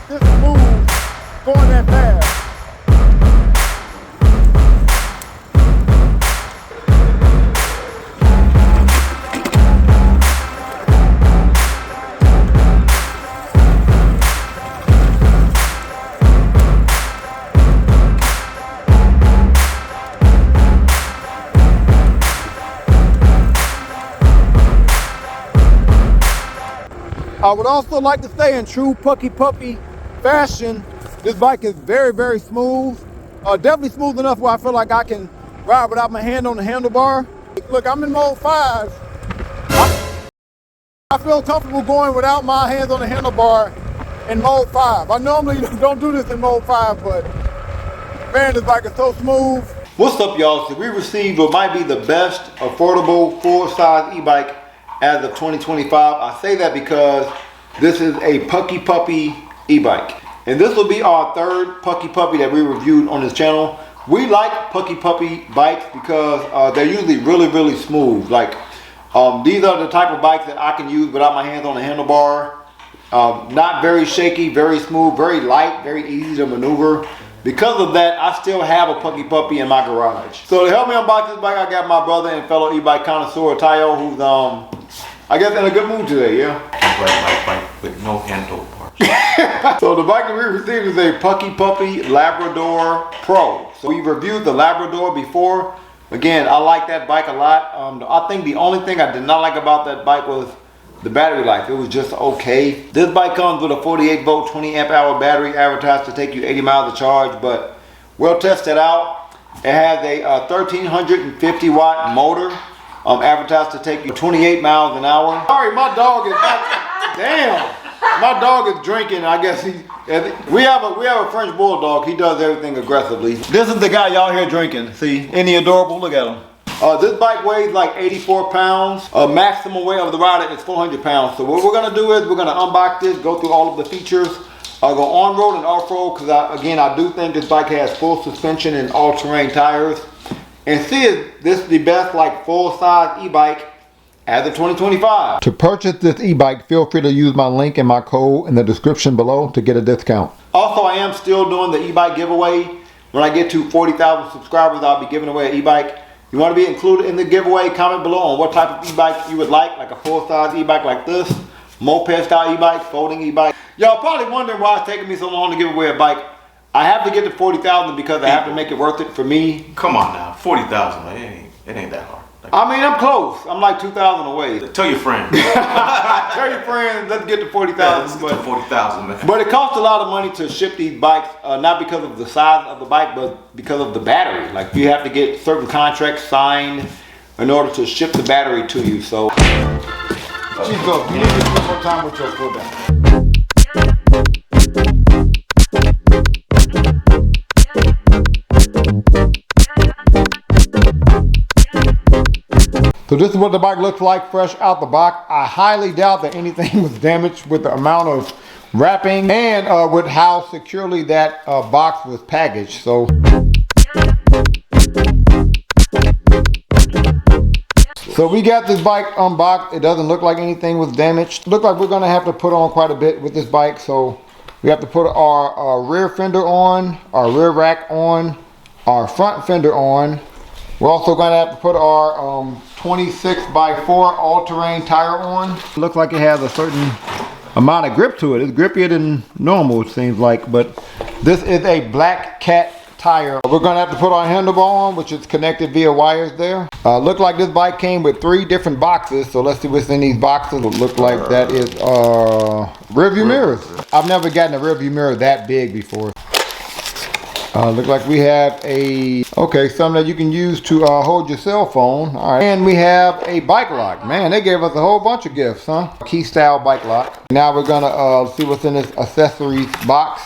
bike this smooth going that fast. I would also like to say, in true PuckiPuppy fashion, this bike is very, very smooth. Definitely smooth enough where I feel like I can ride without my hand on the handlebar. Look, I'm in mode 5. I feel comfortable going without my hands on the handlebar in mode 5. I normally don't do this in mode 5, but man, this bike is so smooth. What's up, y'all? So we received what might be the best affordable full-size e-bike as of 2025. I say that because this is a PuckiPuppy e-bike. And this will be our third PuckiPuppy that we reviewed on this channel. We like PuckiPuppy bikes because they're usually really, really smooth. Like, these are the type of bikes that I can use without my hands on the handlebar. Not very shaky, very smooth, very light, very easy to maneuver. Because of that, I still have a PuckiPuppy in my garage. So to help me unbox this bike, I got my brother and fellow e-bike connoisseur, Tayo, who's, I guess, in a good mood today, yeah? Right, bike with no handlebars. So the bike that we received is a PuckiPuppy Labrador Pro. So we reviewed the Labrador before. Again, I like that bike a lot. I think the only thing I did not like about that bike was the battery life. It was just okay. This bike comes with a 48 volt 20 amp hour battery advertised to take you 80 miles to charge, but we'll test it out. It has a 1350 watt motor advertised to take you 28 miles an hour. Sorry, my dog is damn. My dog is drinking. I guess we have a French bulldog. He does everything aggressively. This is the guy y'all here drinking. See, isn't he adorable? Look at him. This bike weighs like 84 pounds. Maximum weight of the rider is 400 pounds. So what we're gonna do is we're gonna unbox this, go through all of the features, go on-road and off-road, because I do think this bike has full suspension and all-terrain tires. And see if this is the best like full-size e-bike as of 2025. To purchase this e-bike, feel free to use my link and my code in the description below to get a discount. Also, I am still doing the e-bike giveaway. When I get to 40,000 subscribers, I'll be giving away an e-bike. You want to be included in the giveaway? Comment below on what type of e-bike you would like a full-size e-bike like this, moped-style e-bike, folding e-bike. Y'all probably wondering why it's taking me so long to give away a bike. I have to get to 40,000 because I have to make it worth it for me. Come on now, 40,000, it ain't that hard. I mean, I'm close. I'm like 2,000 away. Tell your friends. Tell your friends, let's get to 40,000. Yeah, let's get to 40,000, man. But it costs a lot of money to ship these bikes, not because of the size of the bike, but because of the battery. Like, you have to get certain contracts signed in order to ship the battery to you. So, Jesus, you need to spend more time with your foot down. So this is what the bike looks like fresh out the box. I highly doubt that anything was damaged with the amount of wrapping and with how securely that box was packaged. So we got this bike unboxed. It doesn't look like anything was damaged. Look like we're gonna have to put on quite a bit with this bike. So we have to put our rear fender on, our rear rack on, our front fender on. We're also going to have to put our 26x4 all-terrain tire on. It looks like it has a certain amount of grip to it. It's grippier than normal, it seems like, but this is a Black Cat tire. We're going to have to put our handlebar on, which is connected via wires there. Look like this bike came with 3 different boxes, so let's see what's in these boxes. It look like that is rear view mirrors. I've never gotten a rear view mirror that big before. Look like we have something that you can use to hold your cell phone. All right, and we have a bike lock. Man, they gave us a whole bunch of gifts, huh? Key style bike lock. Now we're gonna see what's in this accessories box.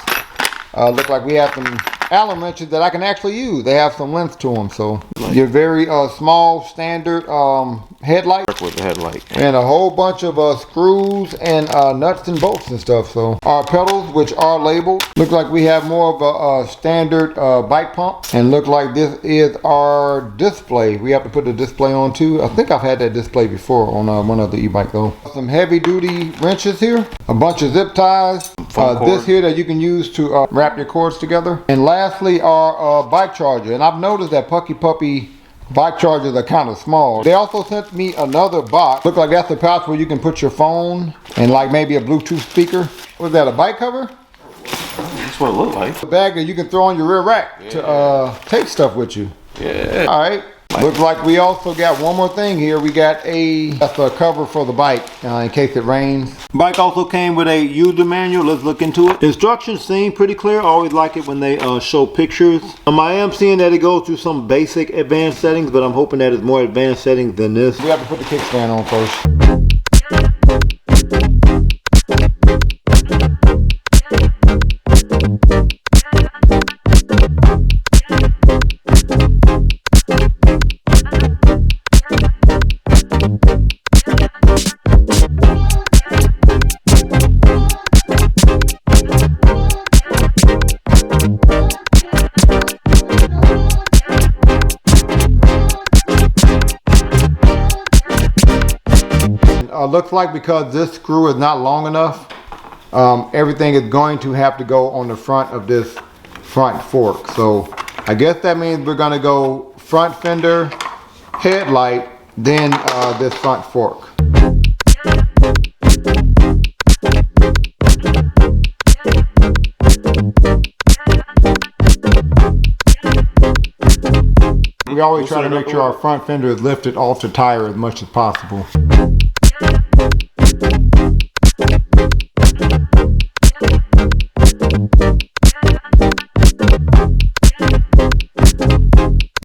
Look like we have some Allen wrenches that I can actually use. They have some length to them. So your very small standard headlight. With the headlight. And a whole bunch of screws and nuts and bolts and stuff. So our pedals, which are labeled, look like we have more of a standard bike pump. And look like this is our display. We have to put the display on too. I think I've had that display before on one of the e-bike though. Some heavy duty wrenches here. A bunch of zip ties. This here that you can use to wrap your cords together. And lastly, our bike charger. And I've noticed that PuckiPuppy bike chargers are kind of small. They also sent me another box. Look like that's a pouch where you can put your phone and like maybe a Bluetooth speaker. Was that a bike cover? That's what it looked like. A bag that you can throw on your rear rack to take stuff with you. Yeah. All right. Looks like we also got one more thing here. We got that's a cover for the bike in case it rains. Bike also came with a user manual. Let's look into it. Instructions seem pretty clear. I always like it when they show pictures. I am seeing that it goes through some basic advanced settings, but I'm hoping that it's more advanced settings than this. We have to put the kickstand on first. Looks like because this screw is not long enough, everything is going to have to go on the front of this front fork. So I guess that means we're going to go front fender, headlight, then this front fork. We always try to make sure our front fender is lifted off the tire as much as possible.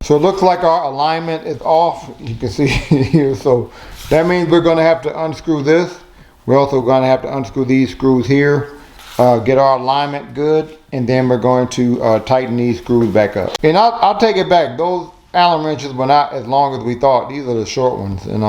So it looks like our alignment is off. You can see here. So that means we're going to have to unscrew this. We're also going to have to unscrew these screws here, get our alignment good, and then we're going to tighten these screws back up. And I'll take it back. Those Allen wrenches were not as long as we thought. These are the short ones. And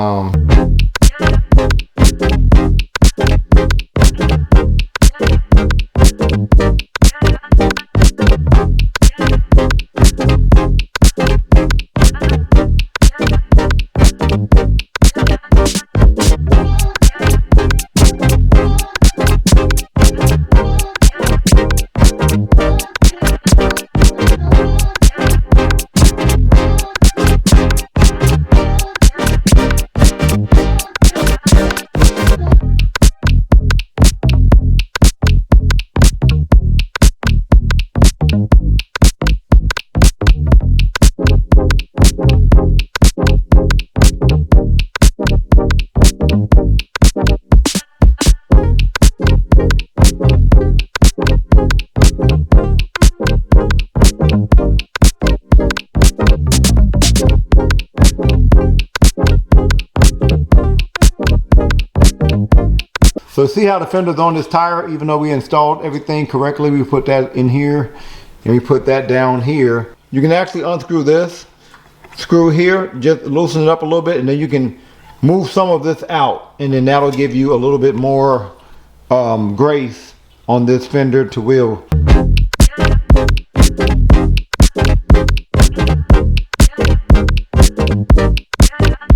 so see how the fender's on this tire, even though we installed everything correctly. We put that in here and we put that down here. You can actually unscrew this screw here, just loosen it up a little bit, and then you can move some of this out, and then that'll give you a little bit more grace on this fender to wheel.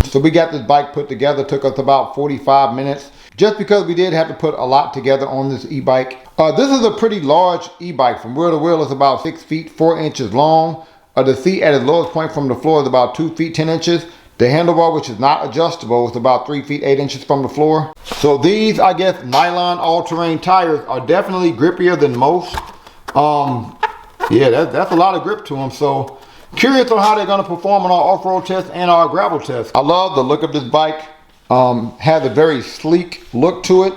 So we got this bike put together. Took us about 45 minutes. Just because we did have to put a lot together on this e-bike. This is a pretty large e-bike. From wheel to wheel, it's about 6 feet 4 inches long. The seat at its lowest point from the floor is about 2 feet 10 inches. The handlebar, which is not adjustable, is about 3 feet 8 inches from the floor. So these, I guess, nylon all-terrain tires are definitely grippier than most. Yeah, that's a lot of grip to them. So curious on how they're going to perform on our off-road test and our gravel test. I love the look of this bike. Has a very sleek look to it,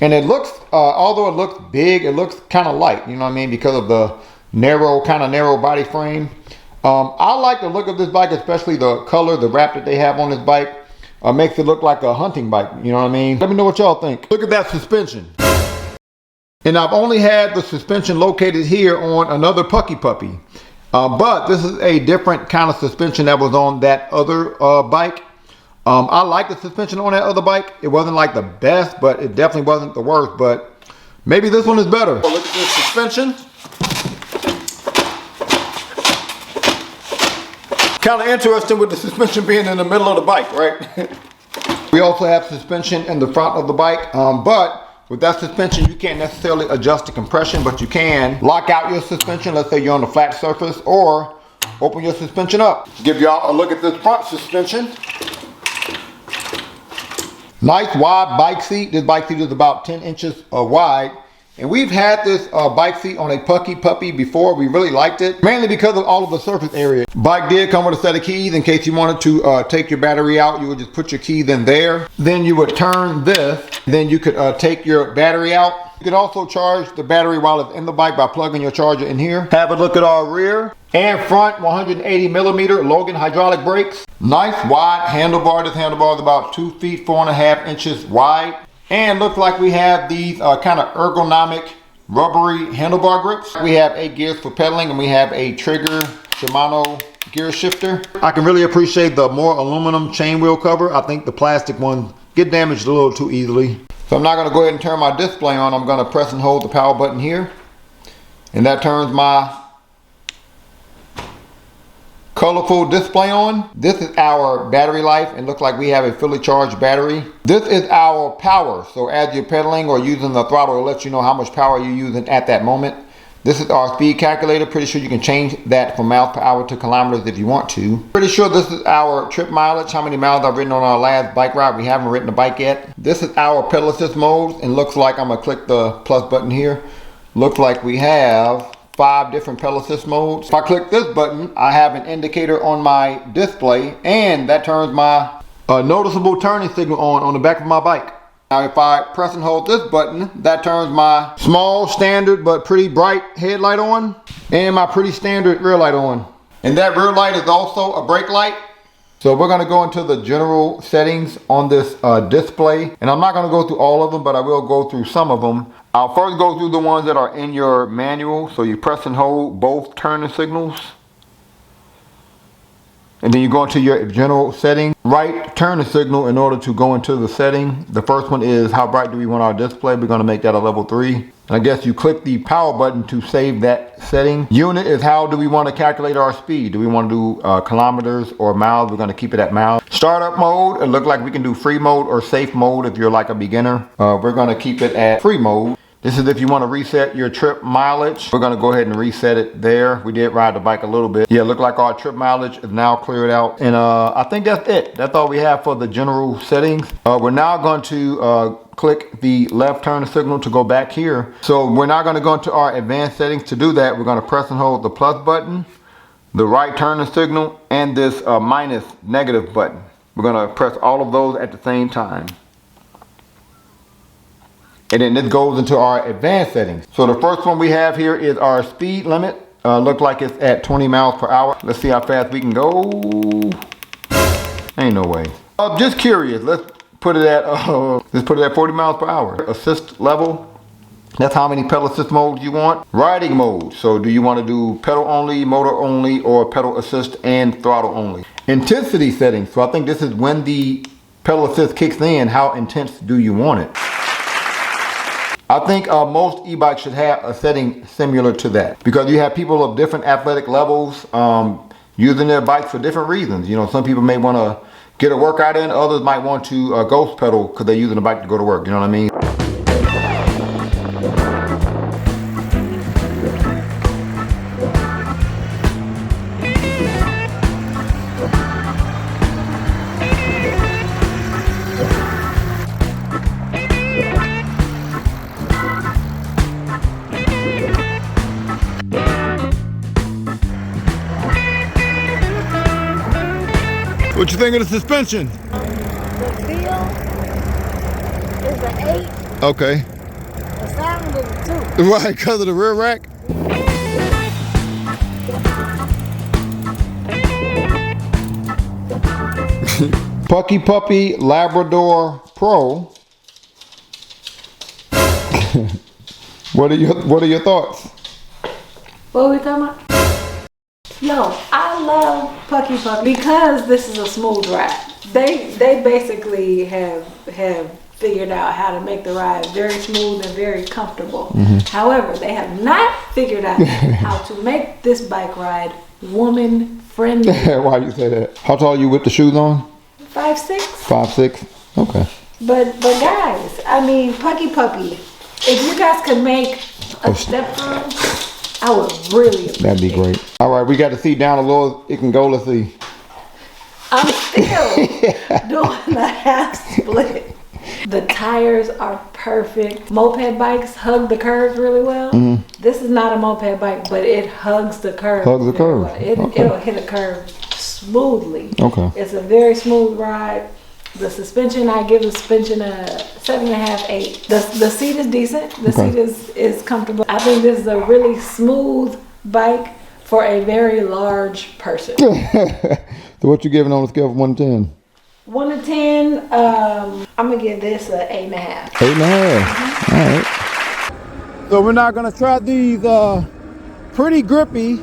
and it looks although it looks big, it looks kind of light, you know what I mean, because of the narrow body frame. I like the look of this bike, especially the color, the wrap that they have on this bike. Makes it look like a hunting bike, you know what I mean. Let me know what y'all think. Look at that suspension. And I've only had the suspension located here on another PuckiPuppy. But this is a different kind of suspension that was on that other bike. I like the suspension on that other bike. It wasn't like the best, but it definitely wasn't the worst. But maybe this one is better. Look at this suspension. Kind of interesting with the suspension being in the middle of the bike, right? We also have suspension in the front of the bike, but with that suspension, you can't necessarily adjust the compression, but you can lock out your suspension. Let's say you're on a flat surface, or open your suspension up. Give y'all a look at this front suspension. Nice wide bike seat. This bike seat is about 10 inches wide. And we've had this bike seat on a PuckiPuppy before. We really liked it, mainly because of all of the surface area. Bike did come with a set of keys in case you wanted to take your battery out. You would just put your keys in there. Then you would turn this. Then you could take your battery out. You could also charge the battery while it's in the bike by plugging your charger in here. Have a look at our rear and front 180 millimeter Logan hydraulic brakes. Nice wide handlebar. This handlebar is about 2 feet 4.5 inches wide. And looks like we have these kind of ergonomic rubbery handlebar grips. We have 8 gears for pedaling, and we have a trigger Shimano gear shifter. I can really appreciate the Mohr aluminum chain wheel cover. I think the plastic ones get damaged a little too easily. So I'm not going to go ahead and turn my display on. I'm going to press and hold the power button here. And that turns my colorful display on. This is our battery life, and looks like we have a fully charged battery. This is our power. So as you're pedaling or using the throttle, it lets you know how much power you're using at that moment. This is our speed calculator. Pretty sure you can change that from miles per hour to kilometers if you want to. Pretty sure this is our trip mileage, how many miles I've ridden on our last bike ride. We haven't ridden a bike yet. This is our pedal assist mode, and looks like I'm gonna click the plus button here. Looks like we have 5 different pedal assist modes. If I click this button, I have an indicator on my display, and that turns my noticeable turning signal on the back of my bike. Now if I press and hold this button, that turns my small, standard, but pretty bright headlight on, and my pretty standard rear light on. And that rear light is also a brake light. So we're going to go into the general settings on this display. And I'm not going to go through all of them, but I will go through some of them. I'll first go through the ones that are in your manual. So you press and hold both turning signals. And then you go into your general setting. Right turning signal in order to go into the setting. The first one is how bright do we want our display. We're going to make that a level 3. And I guess you click the power button to save that setting. Unit is how do we want to calculate our speed. Do we want to do kilometers or miles? We're going to keep it at miles. Startup mode. It looks like we can do free mode or safe mode if you're like a beginner. We're going to keep it at free mode. This is if you want to reset your trip mileage. We're going to go ahead and reset it there. We did ride the bike a little bit. Yeah, look like our trip mileage is now cleared out. And I think that's it. That's all we have for the general settings. We're now going to click the left turn signal to go back here. So we're now going to go into our advanced settings. To do that, we're going to press and hold the plus button, the right turn signal, and this minus negative button. We're going to press all of those at the same time. And then this goes into our advanced settings. So the first one we have here is our speed limit. Look like it's at 20 miles per hour. Let's see how fast we can go. Ain't no way. Just curious. Let's put it at 40 miles per hour. Assist level. That's how many pedal assist modes you want. Riding mode. So do you want to do pedal only, motor only, or pedal assist and throttle only? Intensity settings. So I think this is when the pedal assist kicks in. How intense do you want it? I think most e-bikes should have a setting similar to that, because you have people of different athletic levels using their bikes for different reasons. You know, some people may want to get a workout in, others might want to ghost pedal because they're using the bike to go to work. You know what I mean? What you think of the suspension? The feel is an 8. Okay. The sound is a 2. Right, because of the rear rack? PuckiPuppy Labrador Pro. What are your thoughts? What are we talking about? Yo, I love PuckiPuppy because this is a smooth ride. They basically have figured out how to make the ride very smooth and very comfortable. However, they have not figured out how to make this bike ride woman friendly. Why you say that? How tall are you with the shoes on? 5'6". 5'6". Okay. But guys, I mean, PuckiPuppy, if you guys could make a step through, I would really appreciate it. That'd be great. All right, we got the seat down as low as it can go. Let's see. I'm still doing the half split. The tires are perfect. Moped bikes hug the curves really well. This is not a moped bike, but it hugs the curve. Hugs the curve. Well. It'll hit a curve smoothly. Okay. It's a very smooth ride. The suspension, I give the suspension a 7.5, 8. The seat is decent. The seat is comfortable. I think this is a really smooth bike for a very large person. So what you giving on a scale from 1 to 10? 1 to 10, I'm gonna give this a 8.5. 8.5. All right. So we're not gonna try these pretty grippy.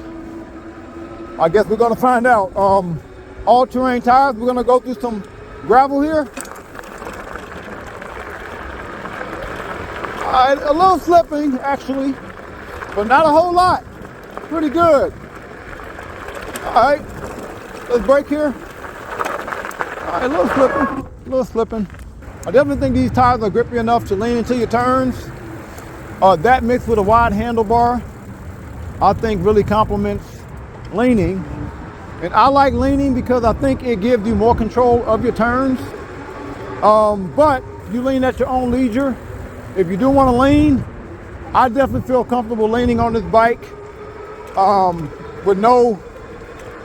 I guess we're gonna find out. All-terrain tires. We're gonna go through some gravel here. A little slipping actually, but not a whole lot. Pretty good. All right, let's brake here. All right, a little slipping. I definitely think these tires are grippy enough to lean into your turns. That mixed with a wide handlebar, I think really complements leaning. And I like leaning because I think it gives you more control of your turns. But you lean at your own leisure. If you do want to lean, I definitely feel comfortable leaning on this bike with no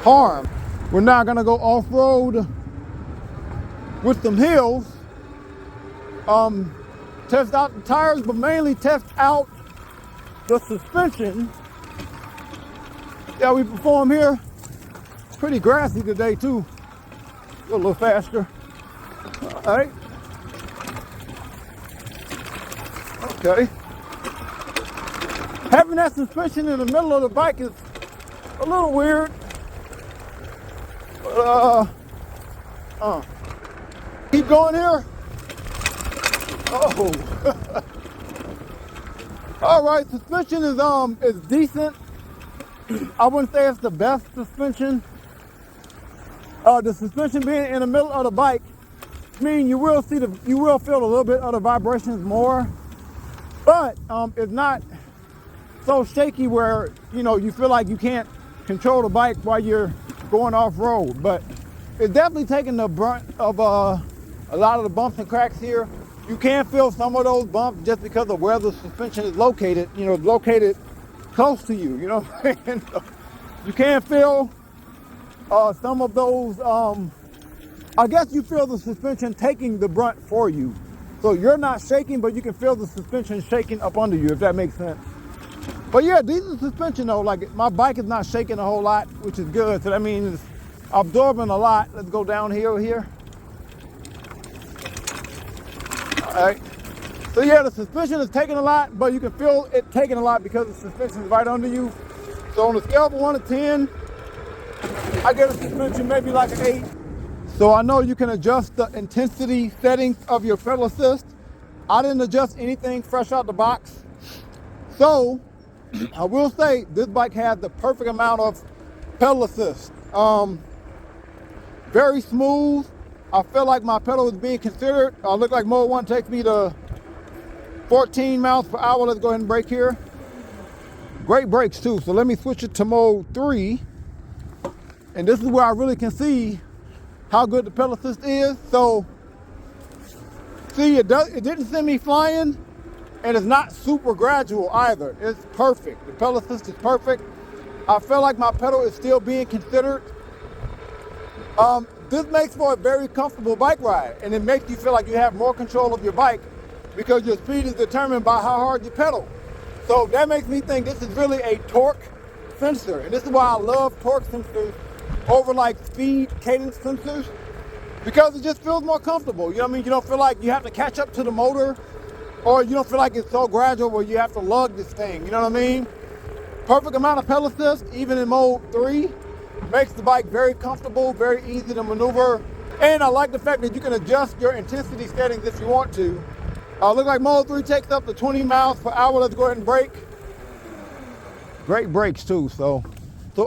harm. We're now gonna go off-road with some hills. Test out the tires, but mainly test out the suspension that we perform here. Pretty grassy today too. Go a little faster. All right. Okay. Having that suspension in the middle of the bike is a little weird. Keep going here. Oh. All right, suspension is decent. I wouldn't say it's the best suspension. The suspension being in the middle of the bike, I mean you will feel a little bit of the vibrations more, but it's not so shaky where you feel like you can't control the bike while you're going off road. But it's definitely taking the brunt of a lot of the bumps and cracks here. You can feel some of those bumps just because of where the suspension is located. It's located close to you. You know what I'm saying? You can feel some of those. I guess you feel the suspension taking the brunt for you. So you're not shaking, but you can feel the suspension shaking up under you, if that makes sense. But yeah, decent suspension though. Like my bike is not shaking a whole lot, which is good. So that means it's absorbing a lot. Let's go downhill here. All right. So yeah, the suspension is taking a lot, but you can feel it taking a lot because the suspension is right under you. So on a scale of 1 to 10, I get a suspension maybe like an 8. So I know you can adjust the intensity settings of your pedal assist. I didn't adjust anything fresh out the box. So I will say this bike has the perfect amount of pedal assist. Very smooth. I feel like my pedal is being considered. Look like Mohr 1 takes me to 14 miles per hour. Let's go ahead and brake here. Great brakes too. So let me switch it to mode 3. And this is where I really can see how good the pedal assist is. So see, it didn't send me flying, and it's not super gradual either. It's perfect. The pedal assist is perfect. I feel like my pedal is still being considered. This makes for a very comfortable bike ride, and it makes you feel like you have more control of your bike because your speed is determined by how hard you pedal. So that makes me think this is really a torque sensor, and this is why I love torque sensors over like speed cadence sensors, because it just feels more comfortable. You know what I mean? You don't feel like you have to catch up to the motor or you don't feel like it's so gradual where you have to lug this thing, you know what I mean? Perfect amount of pedal assist, even in mode 3, makes the bike very comfortable, very easy to maneuver. And I like the fact that you can adjust your intensity settings if you want to. Look like mode 3 takes up to 20 miles per hour. Let's go ahead and brake. Great brakes too, so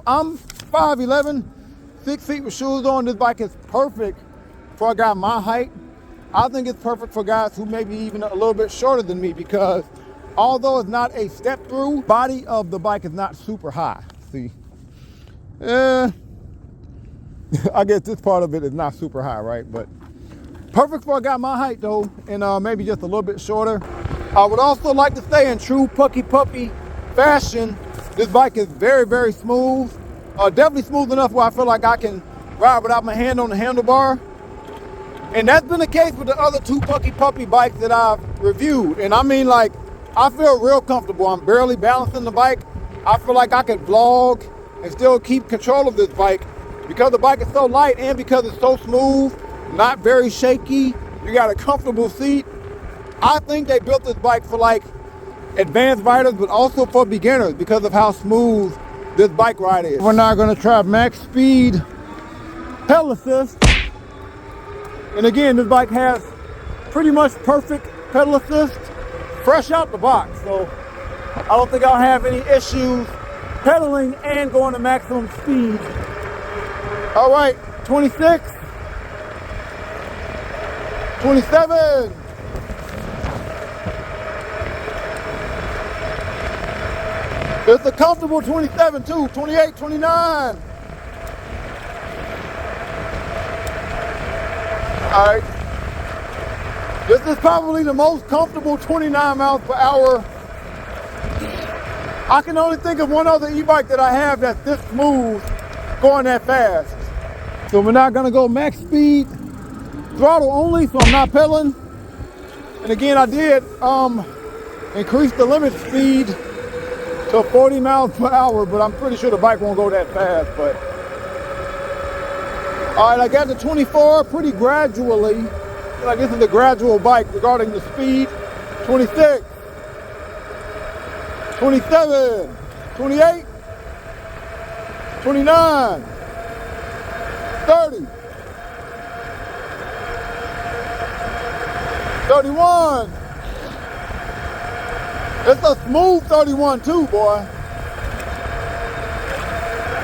I'm 5'11", 6 feet with shoes on. This bike is perfect for a guy my height. I think it's perfect for guys who may be even a little bit shorter than me, because although it's not a step through, body of the bike is not super high. See, I guess this part of it is not super high, right? But perfect for a guy my height though, and maybe just a little bit shorter. I would also like to say, in true PuckiPuppy fashion, this bike is very, very smooth. Definitely smooth enough where I feel like I can ride without my hand on the handlebar. And that's been the case with the other 2 PuckiPuppy bikes that I've reviewed. And I mean, like, I feel real comfortable. I'm barely balancing the bike. I feel like I could vlog and still keep control of this bike because the bike is so light and because it's so smooth, not very shaky. You got a comfortable seat. I think they built this bike for like advanced riders, but also for beginners because of how smooth this bike ride is. We're now gonna try max speed pedal assist. And again, this bike has pretty much perfect pedal assist fresh out the box. So I don't think I'll have any issues pedaling and going to maximum speed. All right, 26, 27. It's a comfortable 27 too, 28, 29. All right. This is probably the most comfortable 29 miles per hour. I can only think of one other e-bike that I have that's this smooth going that fast. So we're not gonna go max speed, throttle only, so I'm not pedaling. And again, I did increase the limit speed to 40 miles per hour, but I'm pretty sure the bike won't go that fast. But all right, I got to 24 pretty gradually. I feel like this is a gradual bike regarding the speed. 26, 27, 28, 29, 30, 31. It's a smooth 31 too, boy.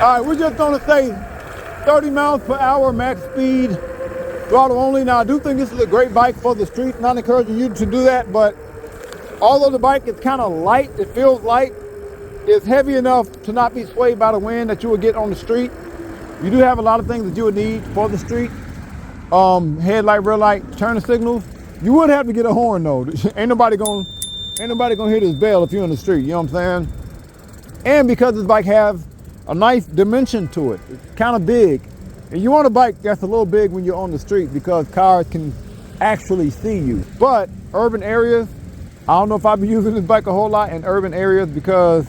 All right, we're just gonna say 30 miles per hour max speed, throttle only. Now, I do think this is a great bike for the street. Not encouraging you to do that, but although the bike is kind of light, it feels light, it's heavy enough to not be swayed by the wind that you would get on the street. You do have a lot of things that you would need for the street. Headlight, rear light, turning signals. You would have to get a horn though. Ain't nobody gonna hear this bell if you're in the street, you know what I'm saying? And because this bike has a nice dimension to it, it's kind of big. And you want a bike that's a little big when you're on the street because cars can actually see you. But urban areas, I don't know if I'll be using this bike a whole lot in urban areas because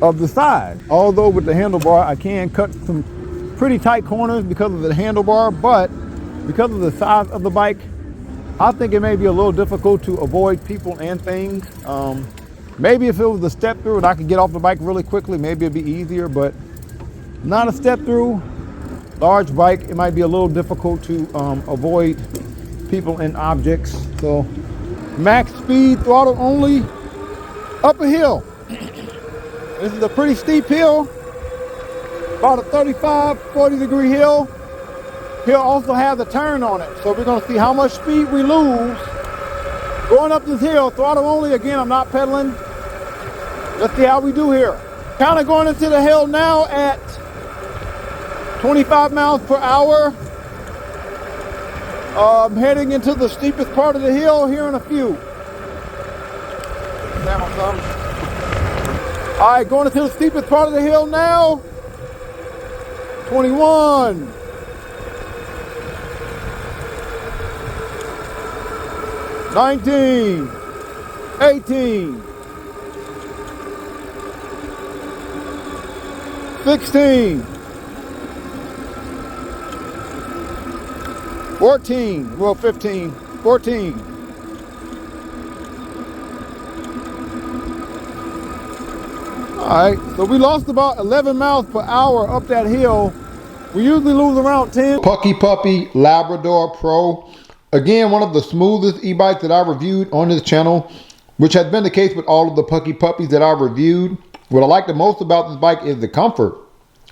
of the size. Although with the handlebar, I can cut some pretty tight corners because of the handlebar, but because of the size of the bike, I think it may be a little difficult to avoid people and things. Maybe if it was a step through and I could get off the bike really quickly, maybe it'd be easier, but not a step through, large bike, it might be a little difficult to avoid people and objects. So max speed, throttle only, up a hill. This is a pretty steep hill, about a 35, 40 degree hill. He'll also have the turn on it. So we're gonna see how much speed we lose going up this hill. Throttle only, again, I'm not pedaling. Let's see how we do here. Kind of going into the hill now at 25 miles per hour. Heading into the steepest part of the hill here in a few. All right, going into the steepest part of the hill now. 21. 19, 18, 16, 14, well 15, 14, All right, so we lost about 11 miles per hour up that hill. We usually lose around 10. PuckiPuppy Labrador Pro. Again, one of the smoothest e-bikes that I reviewed on this channel, which has been the case with all of the PuckiPuppies that I reviewed. What I like the most about this bike is the comfort.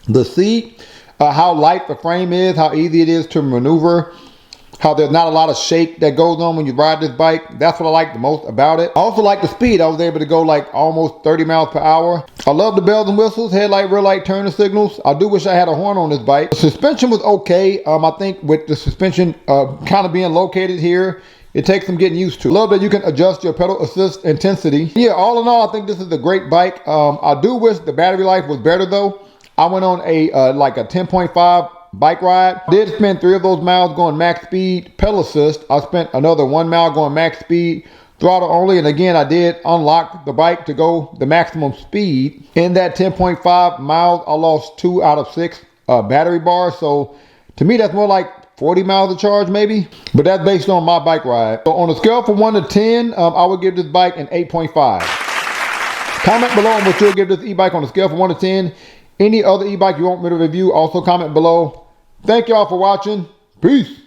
The seat, how light the frame is, how easy it is to maneuver, how there's not a lot of shake that goes on when you ride this bike. That's what I like the most about it. I also like the speed. I was able to go like almost 30 miles per hour. I love the bells and whistles, headlight, rear light, turning signals. I do wish I had a horn on this bike. The suspension was okay. I think with the suspension kind of being located here, it takes some getting used to. Love that you can adjust your pedal assist intensity. Yeah, all in all, I think this is a great bike. I do wish the battery life was better though. I went on a like a 10.5 bike ride. I did spend 3 of those miles going max speed, pedal assist. I spent another 1 mile going max speed, throttle only. And again, I did unlock the bike to go the maximum speed. In that 10.5 miles, I lost 2 out of 6 battery bars. So to me, that's more like 40 miles of charge maybe, but that's based on my bike ride. So on a scale from 1 to 10, I would give this bike an 8.5. Comment below on what you'll give this e-bike on a scale from 1 to 10. Any other e-bike you want me to review, also comment below. Thank y'all for watching. Peace.